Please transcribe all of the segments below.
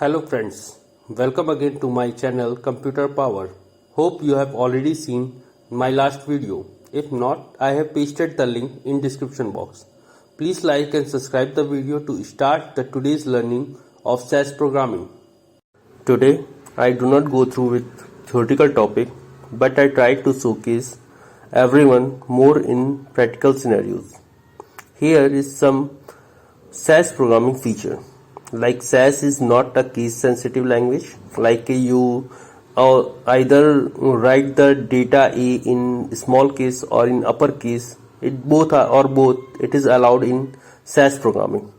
Hello friends, welcome again to my channel Computer Power. Hope you have already seen my last video. If not, I have pasted the link in description box. Please like and subscribe the video to start the today's learning of SAS programming. Today, I do not go through with theoretical topic, but I try to showcase everyone more in practical scenarios. Here is some SAS programming feature. Like SAS is not a case sensitive language. Like you either write the data A in small case or in upper case. It is allowed in SAS programming.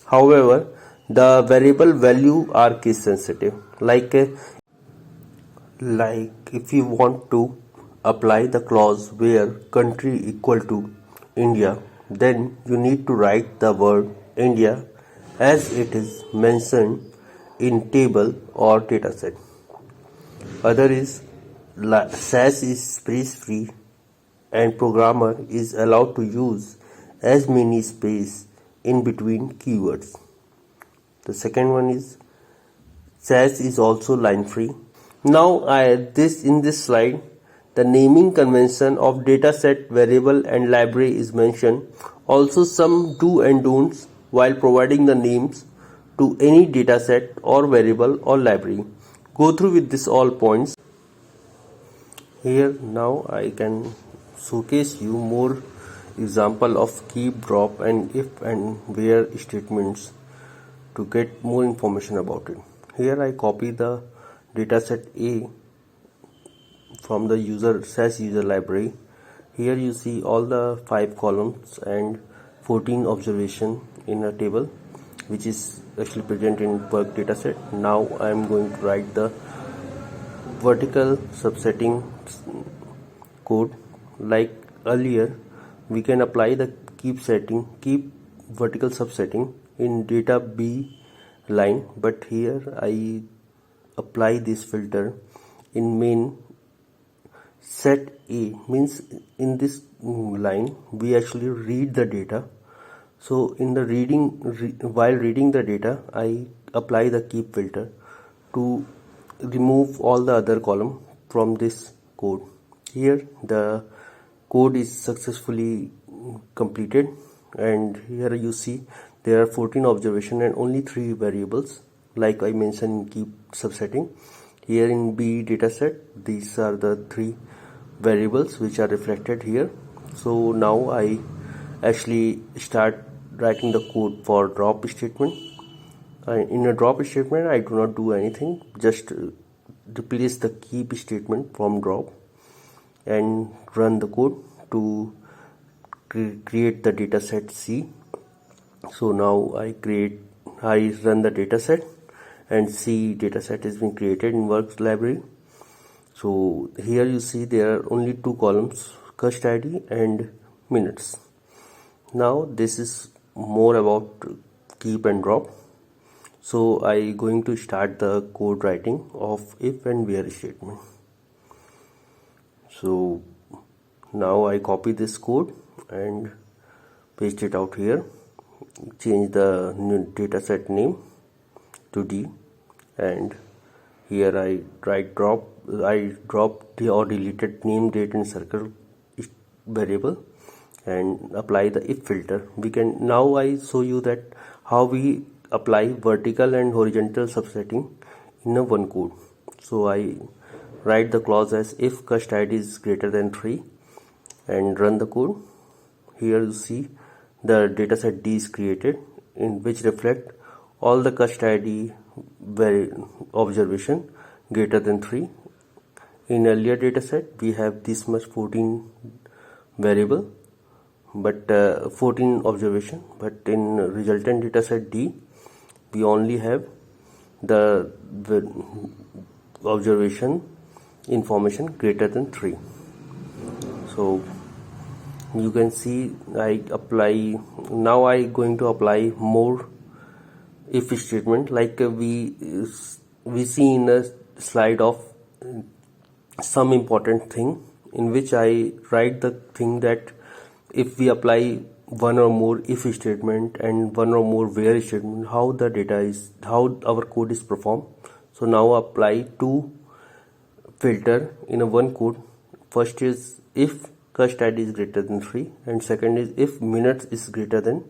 However, the variable value are case sensitive. Like if you want to apply the clause where country equal to India, then you need to write the word India as it is mentioned in table or dataset. Other is SAS is space free and programmer is allowed to use as many space in between keywords. The second one is SAS is also line free. Now in this slide, the naming convention of dataset, variable and library is mentioned. Also some do and don'ts while providing the names to any dataset or variable or library. Go through with this all points. Here now I can showcase you more example of keep, drop and if and where statements to get more information about it. Here I copy the dataset A from the SAS user library. Here you see all the 5 columns and 14 observation in a table which is actually present in work dataset. Now I am going to write the vertical subsetting code. Like earlier, we can apply the keep vertical subsetting in data B line, but here I apply this filter in main set A. Means in this line we actually read the data. So in the while reading the data, I apply the keep filter to remove all the other column from this code. Here the code is successfully completed, and here you see there are 14 observation and only 3 variables like I mentioned in keep subsetting. Here in B dataset, these are the 3 variables which are reflected here. So now I actually start writing the code for drop statement. In a drop statement I do not do anything, just replace the keep statement from drop and run the code to create the dataset C. So now I run the dataset and C dataset has been created in works library. So here you see there are only 2 columns, cust ID and minutes. Now this is more about keep and drop. So I going to start the code writing of if and where statement. So now I copy this code and paste it out here. Change the dataset name to D, and here I drop or deleted name, date and circle variable and apply the if filter. Now I show you that how we apply vertical and horizontal subsetting in a one code. So I write the clause as if cust ID is greater than 3 and run the code. Here you see the dataset D is created, in which reflect all the cust ID observation greater than 3. In earlier dataset we have this much 14 variable, but 14 observation, but in resultant dataset D we only have the observation information greater than 3. So you can see I going to apply more if statement, like we see in a slide of some important thing in which I write the thing that if we apply one or more if statement and one or more where statement, how our code is performed. So now apply two filter in a one code. First is if cust id is greater than 3, and second is if minutes is greater than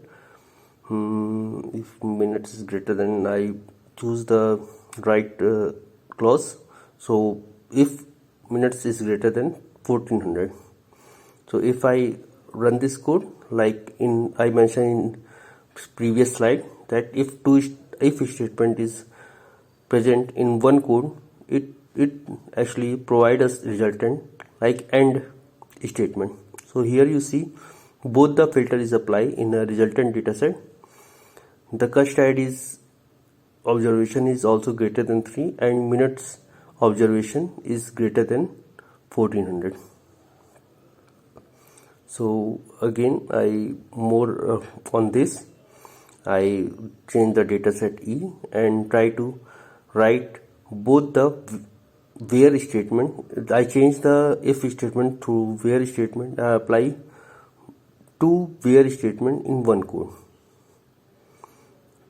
I choose the right clause. So if minutes is greater than 1400. So if I run this code, like I mentioned in previous slide, that if statement is present in one code, it actually provides us resultant like end statement. So here you see both the filter is applied in a resultant dataset. The cust id's observation is also greater than 3 and minutes observation is greater than 1400. So again I more on this, I change the dataset E and try to write both the where statement. I change the if statement to where statement. I apply two where statement in one code.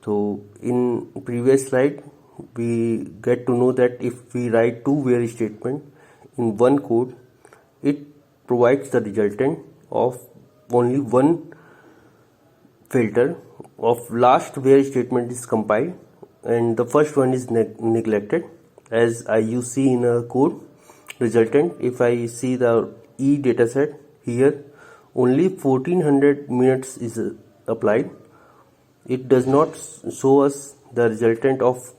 So in previous slide we get to know that if we write two where statement in one code, it provides the resultant of only one filter of last where statement is compiled and the first one is neglected. As you see in a code resultant, if I see the E dataset here, only 1400 minutes is applied. It does not show us the resultant of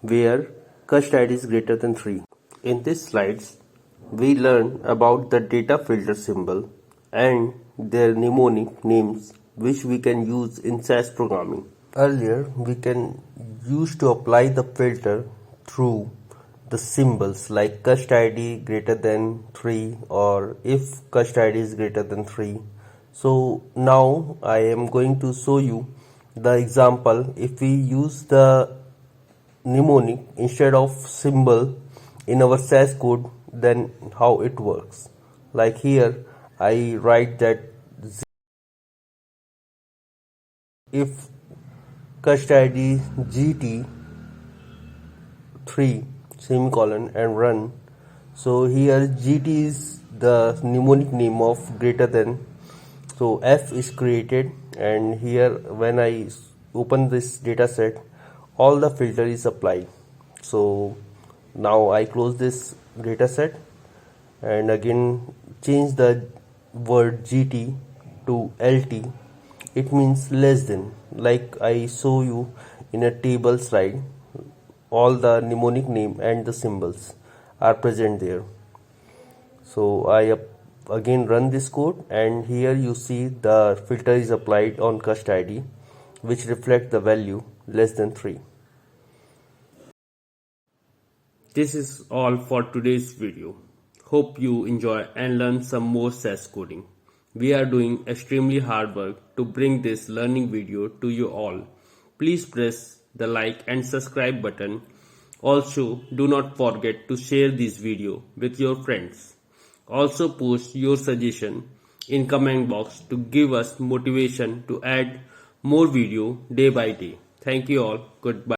where cust id is greater than 3. In this slides, we learn about the data filter symbol and their mnemonic names which we can use in SAS programming. Earlier, we can use to apply the filter through the symbols like cust id greater than 3 or if cust id is greater than 3. So now I am going to show you the example if we use the mnemonic instead of symbol in our SAS code, then how it works. Like here I write that if cust id gt 3 semicolon and run. So here gt is the mnemonic name of greater than, so f is created, and here when I open this data set, all the filter is applied. So now I close this data set and again change the word gt to lt. It means less than, like I show you in a table slide. All the mnemonic name and the symbols are present there. So I again run this code and here you see the filter is applied on cust id which reflect the value less than 3. This is all for today's video. Hope you enjoy and learn some more SAS coding. We are doing extremely hard work to bring this learning video to you all. Please press the like and subscribe button. Also, do not forget to share this video with your friends. Also post your suggestion in comment box to give us motivation to add more video day by day. Thank you all. Goodbye.